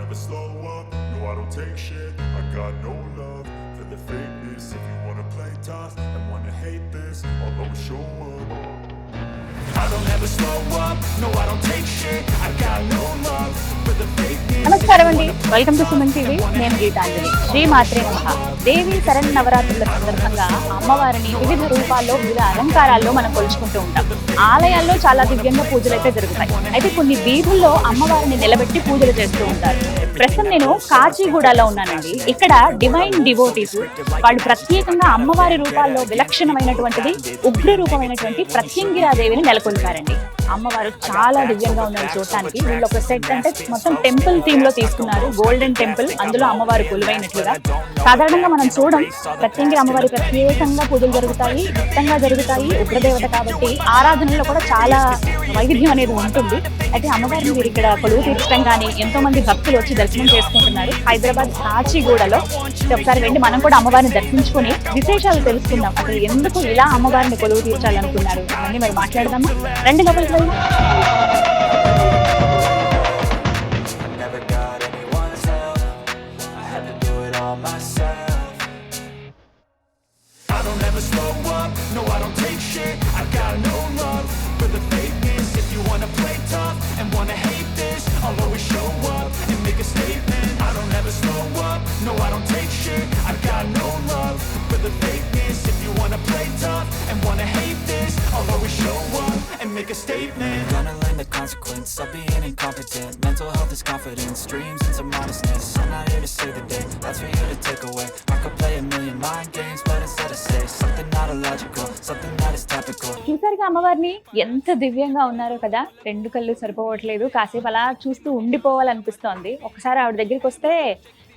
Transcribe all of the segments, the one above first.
never slow up, no I don't take shit. I got no love for the fakeness. If you wanna play tough and wanna hate this, I'll always show up. I don't ever slow up, no I don't take shit. I got no love for the fakeness. నమస్కారం అండి, welcome to Suman TV. నేను గీతాంజలి. శ్రీ మాత్రే నమః. దేవి శరణ్ నవరాత్రుల సందర్భంగా అమ్మవారిని వివిధ రూపాల్లో వివిధ అలంకారాల్లో మనం కొలుచుకుంటూ ఉంటాం. ఆలయాల్లో చాలా దివ్యంగా పూజలు అయితే జరుగుతాయి. అయితే కొన్ని వీధుల్లో అమ్మవారిని నిలబెట్టి పూజలు చేస్తూ ఉంటారు. ప్రస్తుతం నేను కాచిగూడలో ఉన్నానండి. ఇక్కడ డివైన్ డివోటీస్ వాళ్ళు ప్రత్యేకంగా అమ్మవారి రూపాల్లో విలక్షణమైనటువంటిది ఉగ్ర రూపమైనటువంటి ప్రత్యంగిరాదేవిని నెలకొల్పారండి. అమ్మవారు చాలా దివ్యంగా ఉన్నారు చూడటానికి. వీళ్ళు ఒక సెట్ అంటే మొత్తం టెంపుల్ థీమ్ లో తీసుకున్నారు. గోల్డెన్ టెంపుల్, అందులో అమ్మవారు కొలువైనట్లుగా. సాధారణంగా మనం చూడం ప్రత్యంగిరి అమ్మవారి ప్రత్యేకంగా పూజలు జరుగుతాయి, మొత్తంగా జరుగుతాయి. ఉగ్రదేవత కాబట్టి ఆరాధనలో కూడా చాలా వైవిధ్యం అనేది ఉంటుంది. అయితే అమ్మవారిని మీరు ఇక్కడ కొలువు తీర్చడం కానీ ఎంతో మంది భక్తులు వచ్చి దర్శనం చేసుకుంటున్నారు. హైదరాబాద్ కాచిగూడలో ఒకసారి వెళ్ళి మనం కూడా అమ్మవారిని దర్శించుకుని విశేషాలు తెలుసుకుందాం. అసలు ఎందుకు ఇలా అమ్మవారిని కొలువు తీర్చాలనుకున్నారు అవన్నీ మరి మాట్లాడదాము. రెండు లోపలికి వెళ్దాం. Make a statement. I'm gonna learn the consequence of being incompetent. Mental health is confidence, dreams and some modestness. I'm not here to save the day, that's for you to take away. I could play a million mind games, but instead I say something not illogical, something that is topical. చూసారుగా అమ్మవారిని ఎంత దివ్యంగా ఉన్నారో కదా. రెండు కళ్ళు సరిపోవట్లేదు, కాసేపు అలా చూస్తూ ఉండిపోవాలనిపిస్తోంది. ఒకసారి ఆవిడ దగ్గరికి వస్తే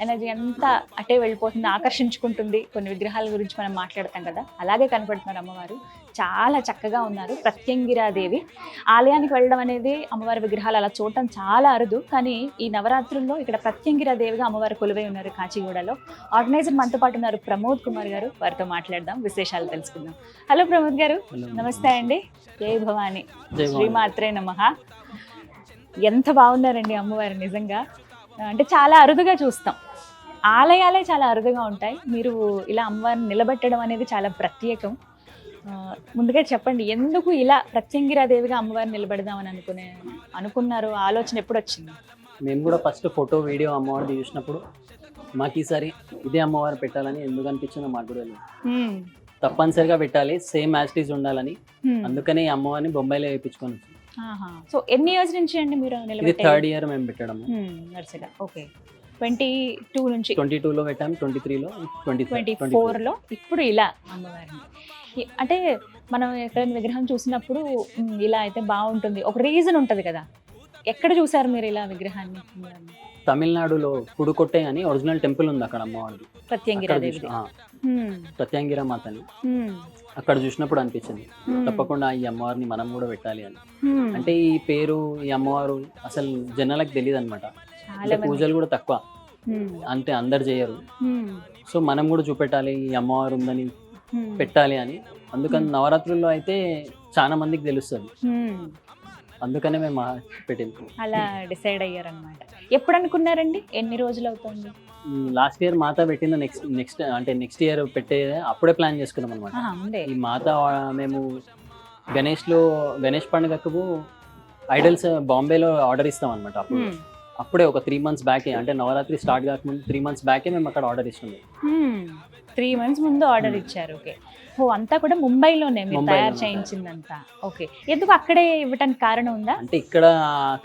ఎనర్జీ అంతా అటే వెళ్ళిపోతుంది, ఆకర్షించుకుంటుంది. కొన్ని విగ్రహాల గురించి మనం మాట్లాడతాం కదా, అలాగే కనపడుతున్నారు అమ్మవారు. చాలా చక్కగా ఉన్నారు. ప్రత్యంగిరాదేవి ఆలయానికి వెళ్ళడం అనేది అమ్మవారి విగ్రహాలు అలా చూడటం చాలా అరుదు. కానీ ఈ నవరాత్రుల్లో ఇక్కడ ప్రత్యంగిరాదేవిగా అమ్మవారు కొలువై ఉన్నారు కాచిగూడలో. ఆర్గనైజర్ మనతో పాటు ఉన్నారు ప్రమోద్ కుమార్ గారు. వారితో మాట్లాడదాం, విశేషాలు తెలుసుకుందాం. హలో ప్రమోద్ గారు. నమస్తే అండి. జై భవాని, శ్రీమాత్రే నమః. ఎంత బాగున్నారండి అమ్మవారు నిజంగా. అంటే చాలా అరుదుగా చూస్తాం, ఆలయాలే చాలా అరుదుగా ఉంటాయి. మీరు ఇలా అమ్మవారిని నిలబెట్టడం అనేది చాలా ప్రత్యేకం. ముందుగా చెప్పండి, ఎందుకు ఇలా ప్రత్యంగిరాదేవిగా అమ్మవారిని నిలబెడదామని అనుకున్నారు? ఆలోచన ఎప్పుడు వచ్చింది? మేము కూడా ఫస్ట్ ఫోటో వీడియో అమ్మవారిని చూసినప్పుడు మాకు ఈసారి ఇదే అమ్మవారు పెట్టాలని ఎందుకు అనిపించిందో మాకు కూడా తప్పనిసరిగా పెట్టాలి, సేమ్ యాస్టీస్ ఉండాలని. అందుకని ఈ అమ్మవారిని బొంబాయిలో వేయించుకొని వచ్చింది. సో ఎన్ని ఇయర్స్ నుంచి అండి మీరు నిలబెట్టారు? థర్డ్ ఇయర్ మేము పెట్టడం. వరుసగా ఓకే. 22 నుంచి 22లో పెట్టాము, 23లో, 24లో ఇప్పుడు ఇలా అమ్మవారిని. అంటే మనం ఎక్కడైనా విగ్రహం చూసినప్పుడు ఇలా అయితే బాగుంటుంది, ఒక రీజన్ ఉంటుంది కదా. ఎక్కడ చూసారు మీరు ఇలా విగ్రహాన్ని? తమిళనాడులో పుడుకొట్టే అని ఒరిజినల్ టెంపుల్ ఉంది అక్కడ అమ్మవారిది, ప్రత్యంగిర మాతని. అక్కడ చూసినప్పుడు అనిపించింది తప్పకుండా ఈ అమ్మవారిని మనం కూడా పెట్టాలి అని. అంటే ఈ పేరు, ఈ అమ్మవారు అసలు జనాలకు తెలియదు అనమాట. పూజలు కూడా తక్కువ, అంటే అందరు చేయరు. సో మనం కూడా చూపెట్టాలి ఈ అమ్మవారు ఉందని, పెట్టాలి అని. అందుకని నవరాత్రుల్లో అయితే చాలా మందికి తెలుస్తుంది, అందుకనే మేము పెట్టింది. అలా డిసైడ్ అయ్యారనమాట. ఎప్పుడు అనుకున్నారండి? ఎన్ని రోజులు అవుతుంది? లాస్ట్ ఇయర్ మాత పెట్టింది, నెక్స్ట్ ఇయర్ పెట్టే అప్పుడే ప్లాన్ చేసుకున్నాం అనమాట. ఈ మాత మేము గణేష్ పండుగకు ఐడల్స్ బాంబేలో ఆర్డర్ ఇస్తాం అనమాట. అప్పుడే ఒక 3 months బ్యాకే, అంటే నవరాత్రి స్టార్ట్ కాకముందు 3 months బ్యాకే మేము అక్కడ ఆర్డర్ ఇస్తున్నాం. 3 months ముందు ఆర్డర్ ఇచ్చారు. ఓకే. ఓ, అంతా కూడా ముంబైలోనే మీరు తయారు చేయించిందంతా. ఓకే. ఎందుకు అక్కడే ఇవ్వడానికి కారణం ఉందా? అంటే ఇక్కడ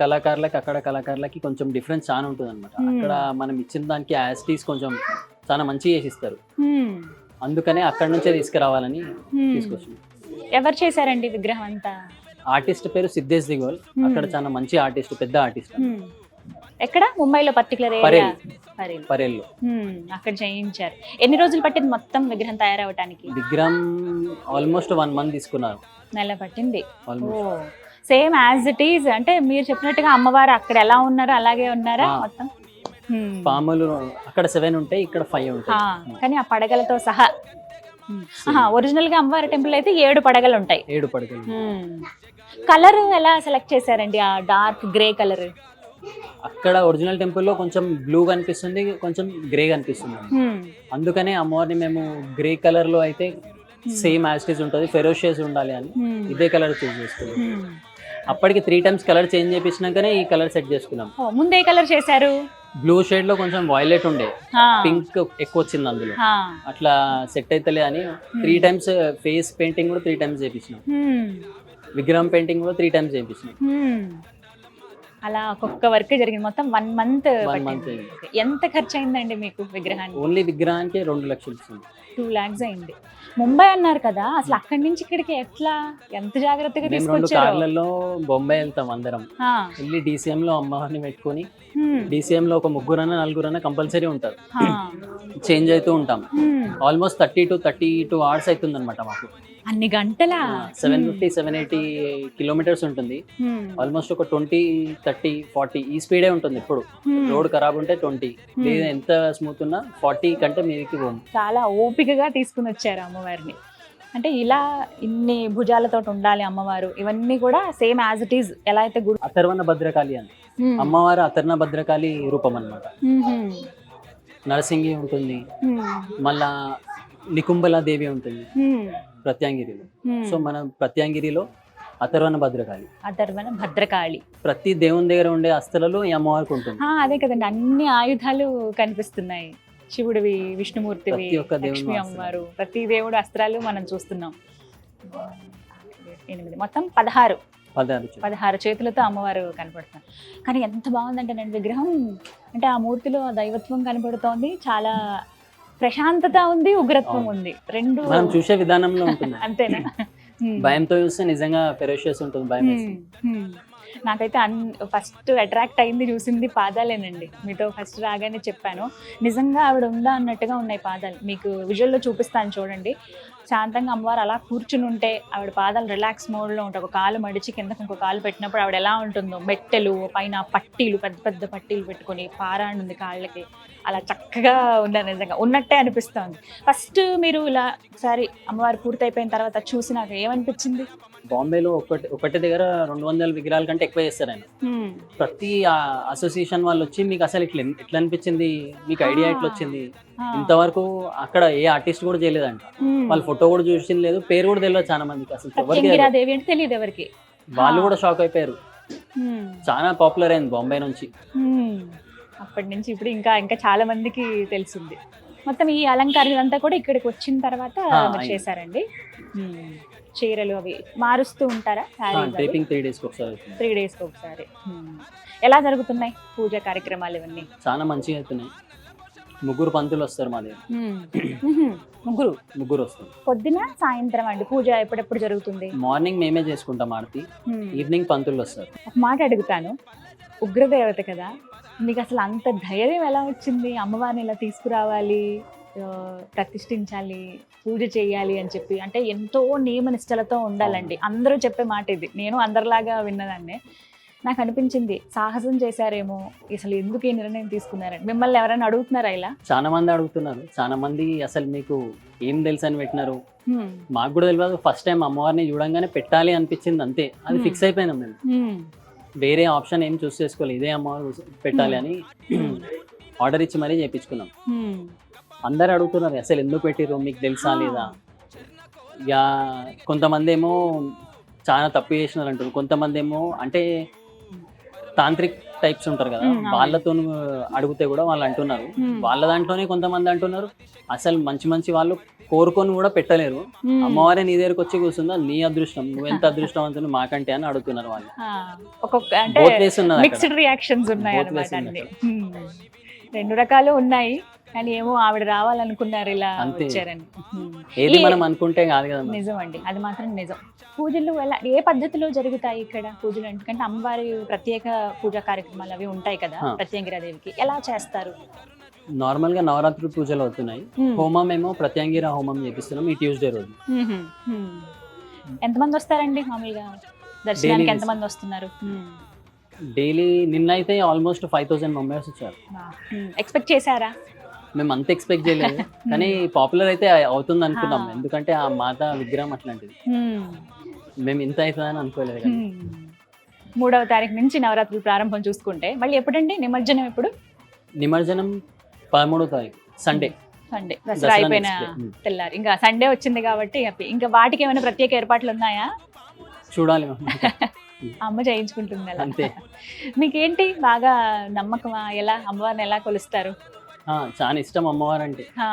కళాకారులకి అక్కడ కళాకారులకి కొంచెం డిఫరెన్స్ చాలా ఉంటుంది అనమాట. అక్కడ మనం ఇచ్చిన దానికి యాస్టీస్ కొంచెం చాలా మంచిగా చేసి ఇస్తారు. అందుకనే అక్కడ నుంచే తీసుకురావాలని తీసుకొచ్చింది. ఎవరు చేశారండి విగ్రహం అంతా? ఆర్టిస్ట్ పేరు సిద్ధేష్ దిగోల్. అక్కడ చాలా మంచి ఆర్టిస్ట్, పెద్ద ఆర్టిస్ట్. ఎక్కడ? ముంబైలో పర్టికులర్ పరేల్లో అక్కడ చేయించారు. ఎన్ని రోజులు పట్టింది మొత్తం విగ్రహం తయారవటానికి? విగ్రహం ఆల్మోస్ట్ 1 month తీసుకున్నారు. నెల పట్టింది. సేమ్ యాజ్ ఇట్ ఈజ్, అంటే మీరు చెప్పినట్టుగా అమ్మవారు అక్కడ ఎలా ఉన్నారో అలాగే ఉన్నారా మొత్తం? పాములు అక్కడ 7 ఉంటాయి, ఇక్కడ 5 ఉంటాయి. కానీ ఆ పడగలతో సహా. ఒరిజినల్ గా అమ్మవారి టెంపుల్ అయితే 7 పడగలు ఉంటాయి. 7 పడగలు. కలర్ ఎలా సెలెక్ట్ చేశారండి? ఆ డార్క్ గ్రే కలర్ అక్కడ ఒరిజినల్ టెంపుల్లో కొంచెం బ్లూ కనిపిస్తుంది, కొంచెం గ్రే కనిపిస్తుంది. అందుకనే అమ్మవారిని మేము గ్రే కలర్ లో అయితే సేమ్ యాస్టేజ్ ఉంటుంది, ఫెరోషియస్ ఉండాలి అని ఇదే కలర్ చూస్ చేసుకున్నాం. అప్పటికి 3 times కలర్ చేంజ్ చేయించినాకనే ఈ కలర్ సెట్ చేసుకున్నాం. ముందే కలర్ చేశారు? బ్లూ షేడ్ లో కొంచెం వైలెట్ ఉండే, పింక్ ఎక్కువ వచ్చింది అందులో, అట్లా సెట్ అవుతలే అని 3 times ఫేస్ పెయింటింగ్ కూడా 3 times చేయించినాం. విగ్రహం పెయింటింగ్ కూడా 3 times చేయించినాం. అలా ఒక్కొక్క వర్క్ జరిగింది. మొత్తం 1 month. ఎంత ఖర్చు అయిందండి మీకు విగ్రహానికి? ఓన్లీ విగ్రహానికి 2 లక్షలు ఇస్తుంది. 2 lakhs అయింది. ముంబై అన్నారు కదా, అసలు అక్కడి నుంచి ఇక్కడికి ఎట్లా, ఎంత జాగ్రత్తగా మేము 2 తీసుకొచ్చారు? కార్లలో బొంబాయి వెళ్తాం అందరం. వెళ్ళి DCM లో అమ్మవారిని పెట్టుకొని, DCM లో ఒక 3-4 కంపల్సరీ ఉంటారు, చేంజ్ అవుతూ ఉంటాం. ఆల్మోస్ట్ 30 to 32 hours అవుతుంది అనమాట మాకు. అన్ని గంటల 750-780 kilometers ఉంటుంది. ఆల్మోస్ట్ ఒక 20, 30, 40 ఈ స్పీడే ఉంటుంది. ఇప్పుడు రోడ్ ఖరాబ్ ఉంటే 20, లేదా ఎంత స్మూత్ ఉన్నా 40 కంటే మీదకి పోము. చాలా ఓపికగా తీసుకుని వచ్చారు అమ్మవారిని. అంటే ఇలా ఇన్ని భుజాలతో ఉండాలి అమ్మవారు, ఇవన్నీ కూడా సేమ్ యాజ్ ఇట్ ఈజ్ ఎలా అయితే గుడి. అథర్వణ భద్రకాళి అని అమ్మవారు అథర్వణ భద్రకాళి రూపం అన్నమాట. నరసింగి ఉంటుంది, మళ్ళా నికుంబల దేవి ఉంటుంది ప్రత్యాంగిరిలో. సో మన ప్రత్యాంగిరిలో అథర్వణ భద్రకాళి. అథర్వణ భద్రకాళి ప్రతి దేవుని దగ్గర ఉండే అస్తలలో ఈ అమ్మవారికి ఉంటుంది. అదే కదండి, అన్ని ఆయుధాలు కనిపిస్తున్నాయి. శివుడివి, విష్ణుమూర్తివి, లక్ష్మీ అమ్మవారు, ప్రతి దేవుడు అస్త్రాలు మనం చూస్తున్నాం. 8 మొత్తం 16 చేతులతో అమ్మవారు కనపడుతున్నారు. కానీ ఎంత బాగుందంటే నేను విగ్రహం, అంటే ఆ మూర్తిలో దైవత్వం కనపడుతోంది, చాలా ప్రశాంతత ఉంది, ఉగ్రత్వం ఉంది, రెండు మనం చూసే విధానంలో ఉంటుంది. అంతేనా? భయంతో చూస్తే నిజంగా ఫెరోషియస్ ఉంటుంది, భయం. నాకైతే ఫస్ట్ అట్రాక్ట్ అయింది, చూసింది పాదాలేనండి. మీతో ఫస్ట్ రాగానే చెప్పాను, నిజంగా ఆవిడ ఉందా అన్నట్టుగా ఉన్నాయి పాదాలు. మీకు విజువల్లో చూపిస్తాను చూడండి. శాంతంగా అమ్మవారు అలా కూర్చుని ఉంటే ఆవిడ పాదాలు రిలాక్స్ మోడ్లో ఉంటాయి. ఒక కాలు మడిచి కిందకు ఇంకో కాలు పెట్టినప్పుడు ఆవిడ ఎలా ఉంటుందో, మెట్టెలు పైన పట్టీలు, పెద్ద పెద్ద పట్టీలు పెట్టుకొని, పారాణి ఉంది కాళ్ళకి, అలా చక్కగా ఉన్నారు. నిజంగా ఉన్నట్టే అనిపిస్తుంది. ఫస్ట్ మీరు ఇలా ఒకసారి అమ్మవారు పూర్తయిపోయిన తర్వాత చూసి నాకు ఏమనిపించింది? బాంబేలో ఒకటి దగ్గర 200 విగ్రహాల కంటే ఎక్కువ చేస్తారు ఆయన. ప్రతి అసోసియేషన్ వాళ్ళు వచ్చి మీకు అసలు ఎట్లా అనిపించింది, మీకు ఐడియా ఎట్లా వచ్చింది, ఇంతవరకు అక్కడ ఏ ఆర్టిస్ట్ కూడా చేయలేదంట. వాళ్ళ ఫోటో కూడా చూసింది లేదు, పేరు కూడా తెలియదు చాలా మందికి అసలు. ప్రత్యంగిరాదేవి అంటే తెలియదు ఎవరికి. వాళ్ళు కూడా షాక్ అయిపోయారు. చాలా పాపులర్ అయింది బాంబే నుంచి. అప్పటి నుంచి ఇప్పుడు ఇంకా ఇంకా చాలా మందికి తెలిసింది. మొత్తం ఈ అలంకారాలు అంతా కూడా ఇక్కడికి వచ్చిన తర్వాత చేశారండి. చీరలు అవి మారుస్తూ ఉంటారా? 3 daysకి ఒకసారి. 3 daysకి ఒకసారి. ఎలా జరుగుతున్నాయి పూజా కార్యక్రమాలు ఇవన్నీ? చాలా మంచిగా అవుతున్నాయి. 3 పంతులు వస్తారు మా దగ్గర. 3 వస్తారు. పొద్దున సాయంత్రం అండి పూజ ఎప్పుడెప్పుడు జరుగుతుంది? మార్నింగ్ మేమే చేసుకుంటాం ఆరతి, ఈవినింగ్ పంతులు వస్తారు. ఒక మాట అడుగుతాను, ఉగ్రదేవత కదా, మీకు అసలు అంత ధైర్యం ఎలా వచ్చింది అమ్మవారిని ఇలా తీసుకురావాలి, ప్రతిష్ఠించాలి, పూజ చేయాలి అని చెప్పి? అంటే ఎంతో నియమ నిష్టలతో ఉండాలండి. అందరూ చెప్పే మాట ఇది, నేను అందరిలాగా విన్నదాన్నే. నాకు అనిపించింది సాహసం చేశారేమో, అసలు ఎందుకు ఈ నిర్ణయం తీసుకున్నారని. మిమ్మల్ని ఎవరైనా అడుగుతున్నారా ఇలా? చాలా మంది అడుగుతున్నారు. చాలా మంది అసలు మీకు ఏం తెలుసు అని పెట్టినారు. మాకు కూడా తెలియదు. ఫస్ట్ టైం అమ్మవారిని చూడంగానే పెట్టాలి అనిపించింది, అంతే. అది ఫిక్స్ అయిపోయినాం మేము. వేరే ఆప్షన్ ఏం చూస్ చేసుకోవాలి, ఇదే అమ్మవారు పెట్టాలి అని ఆర్డర్ ఇచ్చి మరీ చేయించుకున్నాం. అందరు అడుగుతున్నారు అసలు ఎందుకు పెట్టిర్రు, మీకు తెలుసా లేదా. ఇక కొంతమంది ఏమో చాలా తప్పు చేసినారు అంటారు, కొంతమంది ఏమో అంటే తాంత్రిక్ టైప్స్ ఉంటారు కదా, వాళ్ళతో అడిగితే కూడా వాళ్ళు అంటున్నారు. వాళ్ళ దాంట్లోనే కొంతమంది అంటున్నారు అసలు మంచి వాళ్ళు కోరుకొని కూడా పెట్టలేరు, అమ్మవారే నీ దగ్గరకు వచ్చి కూర్చుందా, నీ అదృష్టం, నువ్వెంత అదృష్టవంతులు మాకంటే అని అడుగుతున్నారు వాళ్ళు. మిక్స్డ్ రియాక్షన్స్ ఉన్నాయి అన్నమాట. రెండు రకాలు ఉన్నాయి. కానీ ఏమో ఆవిడ రావాలనుకున్నారు ఇలా వచ్చారని. ఏది మనం అనుకుంటే కాదు కదా. నిజం అండి, అది మాత్రం నిజం. పూజలు ఎలా, ఏ పద్ధతిలో జరుగుతాయి ఇక్కడ పూజలు? ఎందుకంటే అమ్మవారి ప్రత్యేక పూజా కార్యక్రమాలు అవి ఉంటాయి కదా, ప్రత్యంగిరాదేవికి ఎలా చేస్తారు? నార్మల్ గా నవరాత్రి పూజలు అవుతున్నాయి. హోమం ఏమో ప్రత్యంగిర హోమం చేపిస్తున్నాం ఈ ట్యూస్డే రోజు. ఎంతమంది వస్తారండి మామూలుగా దర్శనానికి? ఎంతమంది వస్తున్నారు డైలీ? నిన్నైతే ఆల్మోస్ట్ 5000 మెంబర్స్ వచ్చారు. ఎక్స్పెక్ట్ చేశారా? మేము అంత ఎక్స్పెక్ట్ చేయలేదు, కానీ పాపులర్ అయితే అవుతుంది అనుకున్నాం. ఎందుకంటే ఆ మాత విగ్రహం అట్లాంటిది, మేము ఇంత అవుతుందని అనుకోలేదు. 3వ తారీఖు నుంచి నవరాత్రులు ప్రారంభం చూసుకుంటే మళ్ళీ ఎప్పుడండి నిమజ్జనం ఎప్పుడు? నిమజ్జనం 13వ తారీఖు సండే దసరా దసరా అయిపోయిన next day. తెల్లారి ఇంకా సండే వచ్చింది కాబట్టి హ్యాపీ. ఇంకా వాటికి ఏమైనా ప్రత్యేక ఏర్పాట్లు ఉన్నాయా? చూడాలి అమ్మ చేయించుకుంటుంది అలా. అంతే. మీకేంటి బాగా నమ్మకమా? ఎలా అమ్మవారిని ఎలా కొలుస్తారు? చాలా ఇష్టం అమ్మవారు అంటే. ఆ,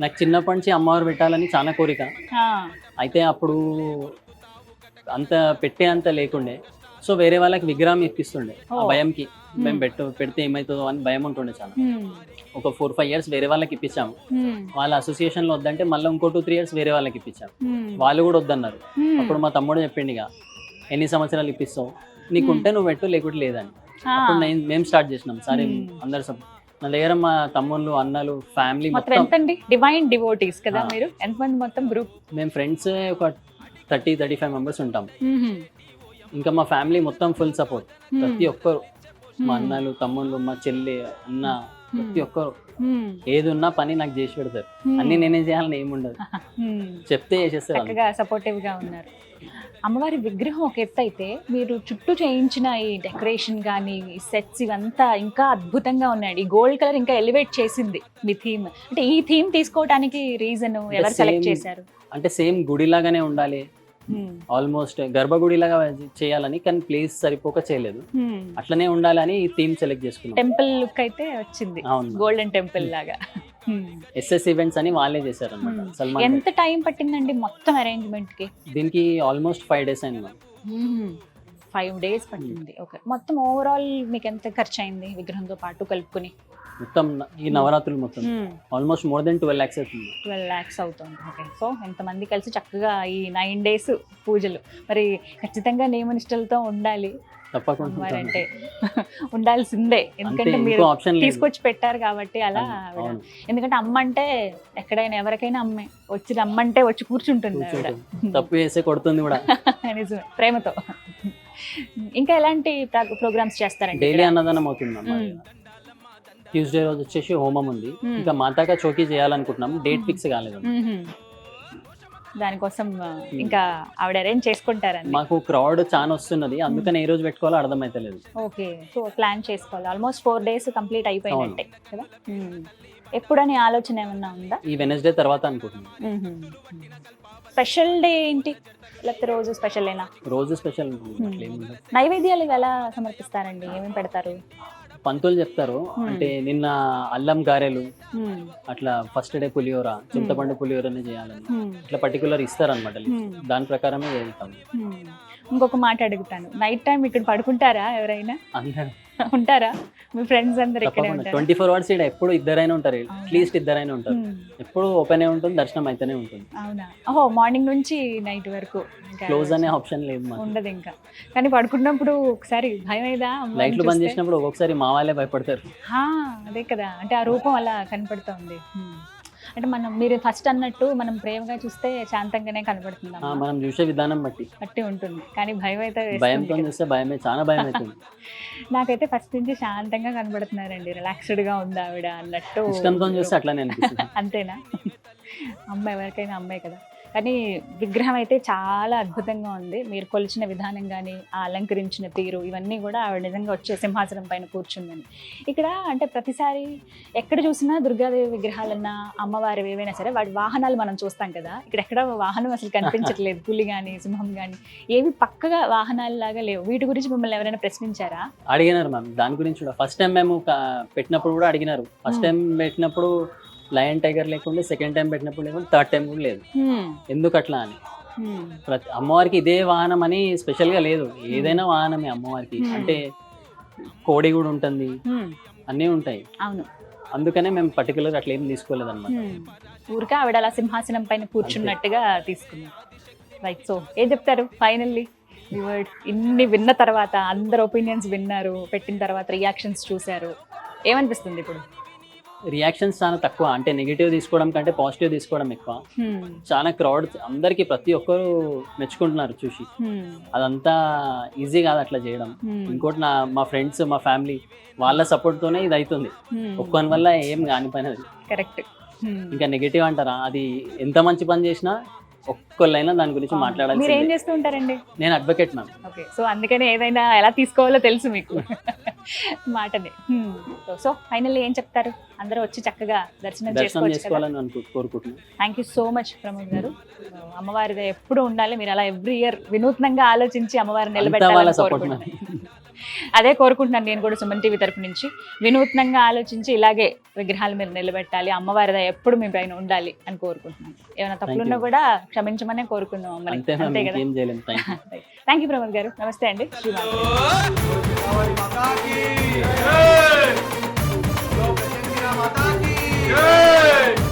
నాకు చిన్నప్పటి నుంచి అమ్మవారు పెట్టాలని చాలా కోరిక. ఆ, అయితే అప్పుడు అంత పెట్టే అంత లేకుండే, సో వేరే వాళ్ళకి విగ్రహం ఇప్పిస్తుండే. ఆ భయంకి మేము పెడితే ఏమవుతుందో అని భయం ఉంటుండే చాలా. ఒక 4-5 years వేరే వాళ్ళకి ఇప్పించాము. వాళ్ళ అసోసియేషన్ లో వద్దంటే మళ్ళీ ఇంకో 2-3 years వేరే వాళ్ళకి ఇప్పించాము. వాళ్ళు కూడా వద్దన్నారు. అప్పుడు మా తమ్ముడు చెప్పిండు, ఇక ఎన్ని సంవత్సరాలు ఇప్పిస్తావు, నీకుంటే నువ్వు పెట్టు, లేకుంటే లేదని. అప్పుడు మేము స్టార్ట్ చేసినాం. సరే అందరు నా దగ్గర మా తమ్ముళ్ళు, అన్నలు, ఫ్యామిలీ మొత్తం ఎంతండి? డివైన్ డివోటీస్ కదా మీరు? ఎంతమంది మొత్తం గ్రూప్? మేము ఫ్రెండ్స్ ఒక 30-35 members ఉంటాం. ఇంకా మా ఫ్యామిలీ మొత్తం ఫుల్ సపోర్ట్. ప్రతి ఒక్కరు, మా అన్నలు, తమ్ముళ్ళు, మా చెల్లి, అన్న, ప్రతి ఒక్కరు ఏది ఉన్నా పని నాకు చేసి పెడతారు. అన్ని నేనే చేయాలని ఏముండదు, చెప్తే చేసేస్తారు. చక్కగా సపోర్టివ్ గా ఉన్నారు. అమ్మవారి విగ్రహం ఒక ఎత్తు అయితే మీరు చుట్టూ చేయించిన ఈ డెకరేషన్ కానీ ఈ సెట్స్ ఇవంతా ఇంకా అద్భుతంగా ఉన్నాయి. ఈ గోల్డ్ కలర్ ఇంకా ఎలివేట్ చేసింది మీ థీమ్. అంటే ఈ థీమ్ తీసుకోవడానికి రీజన్ ఎవరు సెలెక్ట్ చేశారు? అంటే సేమ్ గుడిలాగానే ఉండాలి, ఆల్మోస్ట్ గర్భగుడిలాగా చేయాలని, కానీ ప్లేస్ సరిపోక చేయలేదు. అట్లనే ఉండాలని ఈ థీమ్ సెలెక్ట్ చేసుకున్నాం. టెంపుల్ లుక్ అయితే వచ్చింది, గోల్డెన్ టెంపుల్ లాగా. ఎస్ఎస్ ఈవెంట్స్ అని వాళ్ళే చేశారు అన్నమాట. సల్మాన్. ఎంత టైం పట్టిందండి మొత్తం అరేంజ్మెంట్ కి? దీనికి ఆల్మోస్ట్ 5 days అయింది. 5 days పట్టింది. ఓకే. మొత్తం ఓవరాల్ మీకు ఎంత ఖర్చు అయింది విగ్రహంతో పాటు కలుపుకొని? మొత్తం ఈ నవరాత్రులు మొత్తం ఆల్మోస్ట్ more than 12 lakhs అవుతుంది. 12 lakhs అవుతుంది. ఓకే. సో ఎంతమంది కలిసి చక్కగా ఈ 9 days పూజలు, మరి ఖచ్చితంగా నియమనిష్టలతో ఉండాలి తప్పకుండా అంటే ఉండాల్సిందే. ఎందుకంటే మీరు తీసుకొచ్చి పెట్టారు కాబట్టి అలా. ఎందుకంటే అమ్మ అంటే ఎక్కడైనా ఎవరికైనా అమ్మే, వచ్చి రమ్మంటే వచ్చి కూర్చుంటుంది ఆవిడ. తప్పు చేసే కొడుతుంది కూడా. నిజమే, ప్రేమతో. ఇంకా ఎలాంటి ప్రోగ్రామ్స్ చేస్తారండి? డైలీ అన్నదానం అవుతుంది. ట్యూస్డే రోజు వచ్చేసి హోమం ఉంది. ఇంకా మాతాగా చౌకీ చేయాలనుకుంటున్నాం, డేట్ ఫిక్స్ కాలేదు. దానికోసం ఇంకా ఆవిడ అరేంజ్ చేసుకుంటారని. మాకు క్రౌడ్ చాలా వస్తున్నది, అందుకని ఏ రోజు పెట్టుకోవాలో అర్థమైతలేదు. ఓకే. సో ప్లాన్ చేసుకోవాలి. ఆల్మోస్ట్ 4 days కంప్లీట్ అయిపోయినట్టే కదా. ఎప్పుడని ఆలోచన ఏమన్నా ఉందా? ఈ వెనస్డే తర్వాత అనుకుంటున్నాం. స్పెషల్ డే ఏంటి, లేకపోతే రోజు స్పెషల్ ఏనా? రోజు స్పెషల్. నైవేద్యాలు ఎలా సమర్పిస్తారండి? ఏమేమి పెడతారు? పంతులు చెప్తారు. అంటే నిన్న అల్లం గారెలు, అట్లా ఫస్ట్ డే పులిహోర, చింతపండు పులిహోరనే చేయాలని ఇట్లా పర్టికులర్ ఇస్తారు అనమాట. దాని ప్రకారమే వెళ్తాం. ఇంకొక మాట అడుగుతాను, నైట్ టైం ఇక్కడ పడుకుంటారా ఎవరైనా? ఉంటారా? మీ ఫ్రెండ్స్ అందరు ఇక్కడే ఉంటారు? 24 hours ఇక్కడ ఎప్పుడు ఇద్దరైనా ఉంటారు, అట్లీస్ట్ ఇద్దరైనా ఉంటారు. ఎప్పుడు ఓపెన్ ఉంటుంది, దర్శనం అయితేనే ఉంటుంది. అవునా? ఓహో, మార్నింగ్ నుంచి నైట్ వరకు క్లోజ్ అనే ఆప్షన్ లేదు, ఉండదు ఇంకా. కానీ పడుకున్నప్పుడు ఒకసారి భయం అయ్యేదా? లైట్లు బంద్ చేసినప్పుడు ఒక్కొక్కసారి మా వాళ్ళే భయపడతారు. అదే కదా, అంటే ఆ రూపం అలా కనపడుతుంది. అంటే మీరు ఫస్ట్ అన్నట్టు మనం ప్రేమగా చూస్తే శాంతంగానే కనబడుతుంది, మనం చూసే విధానం బట్టి ఉంటుంది. కానీ భయం అయితే, భయంతో చూస్తే భయమే, చాలా భయం అవుతుంది. నాకైతే ఫస్ట్ నుంచి శాంతంగా కనబడుతున్నారండి, రిలాక్స్డ్ గా ఉంది ఆవిడ అన్నట్టు. ఇష్టంతో చూస్తే అట్లానే అనిపిస్తుంది. అంతేనా? అమ్మ ఎవరికైనా అమ్మాయి కదా. కానీ విగ్రహం అయితే చాలా అద్భుతంగా ఉంది. మీరు కొలిచిన విధానం కానీ, ఆ అలంకరించిన తీరు, ఇవన్నీ కూడా ఆవిడ నిజంగా వచ్చే సింహాసనం పైన కూర్చుందని. ఇక్కడ అంటే ప్రతిసారి ఎక్కడ చూసినా దుర్గాదేవి విగ్రహాలన్నా అమ్మవారి ఏవైనా సరే వాటి వాహనాలు మనం చూస్తాం కదా. ఇక్కడ ఎక్కడ వాహనం అసలు కనిపించట్లేదు. పులి కానీ సింహం కానీ ఏవి పక్కగా వాహనాలు లాగా లేవు. వీటి గురించి మిమ్మల్ని ఎవరైనా ప్రశ్నించారా? అడిగినారు మ్యామ్. దాని గురించి కూడా ఫస్ట్ టైం మేము పెట్టినప్పుడు కూడా అడిగినారు. ఫస్ట్ టైం పెట్టినప్పుడు లయన్ టైగర్ లేకుండా, సెకండ్ టైం పెట్టినప్పుడు లేకుండా, థర్డ్ టైం కూడా లేదు. ఎందుకు అట్లా అని. ప్రతి అమ్మవారికి ఇదే వాహనం అని స్పెషల్ గా లేదు, ఏదైనా వాహనమే అమ్మవారికి. అంటే కోడి కూడా ఉంటుంది, అన్నీ ఉంటాయి. అవును. అందుకనే మేము పర్టికులర్ అట్లా ఏం తీసుకోలేదు అనమాట. ఊరికే ఆవిడ అలా సింహాసనం పైన కూర్చున్నట్టుగా తీసుకున్నాం. రైట్. సో ఏం చెప్తారు ఫైనల్లీ? ఇన్ని విన్న తర్వాత, అందరు ఒపీనియన్స్ విన్నారు, పెట్టిన తర్వాత రియాక్షన్స్ చూసారు, ఏమనిపిస్తుంది ఇప్పుడు? రియాక్షన్స్ చాలా తక్కువ. అంటే నెగిటివ్ తీసుకోవడం కంటే పాజిటివ్ తీసుకోవడం ఎక్కువ. చాలా క్రౌడ్, అందరికి ప్రతి ఒక్కరు మెచ్చుకుంటున్నారు చూసి. అదంతా ఈజీ కాదు అట్లా చేయడం. ఇంకోటి మా ఫ్రెండ్స్, మా ఫ్యామిలీ వాళ్ళ సపోర్ట్ తోనే ఇది అవుతుంది. ఒక్కని వల్ల ఏం కానిపోయినది. కరెక్ట్. ఇంకా నెగిటివ్ అంటారా, అది ఎంత మంచి పని చేసినా ఒక్కళ్ళైనా దాని గురించి మీరు ఏం మాట్లాడాలి. చేస్తూ ఉంటారండి? నేను అడ్వకేట్ మ్యామ్. ఓకే, సో అందుకని ఏదైనా ఎలా తీసుకోవాలో తెలుసు మీకు మాటని. సో ఫైనల్లీ ఏం చెప్తారు? అందరూ వచ్చి చక్కగా దర్శనం చేసుకోవచ్చు. చేసుకోవాలని కోరుకుంటున్నాను. Thank you so much Pramod గారు. అమ్మవారిది ఎప్పుడు ఉండాలి, మీరు అలా ఎవ్రీ ఇయర్ వినూత్నంగా ఆలోచించి అమ్మవారిని నిలబెట్టాలని కోరుకుంటున్నాను. అదే కోరుకుంటున్నాను నేను కూడా సుమన్ టీవీ తరపు నుంచి. వినూత్నంగా ఆలోచించి ఇలాగే విగ్రహాలు మీరు నిలబెట్టాలి, అమ్మవారిది ఎప్పుడు మీ పైన ఉండాలి అని కోరుకుంటున్నాను. ఏమైనా తప్పులున్నా కూడా క్షమించమనే కోరుకుందాం అమ్మని. అంతే కదా? థ్యాంక్ యూ ప్రమోద్ గారు. నమస్తే అండి. జై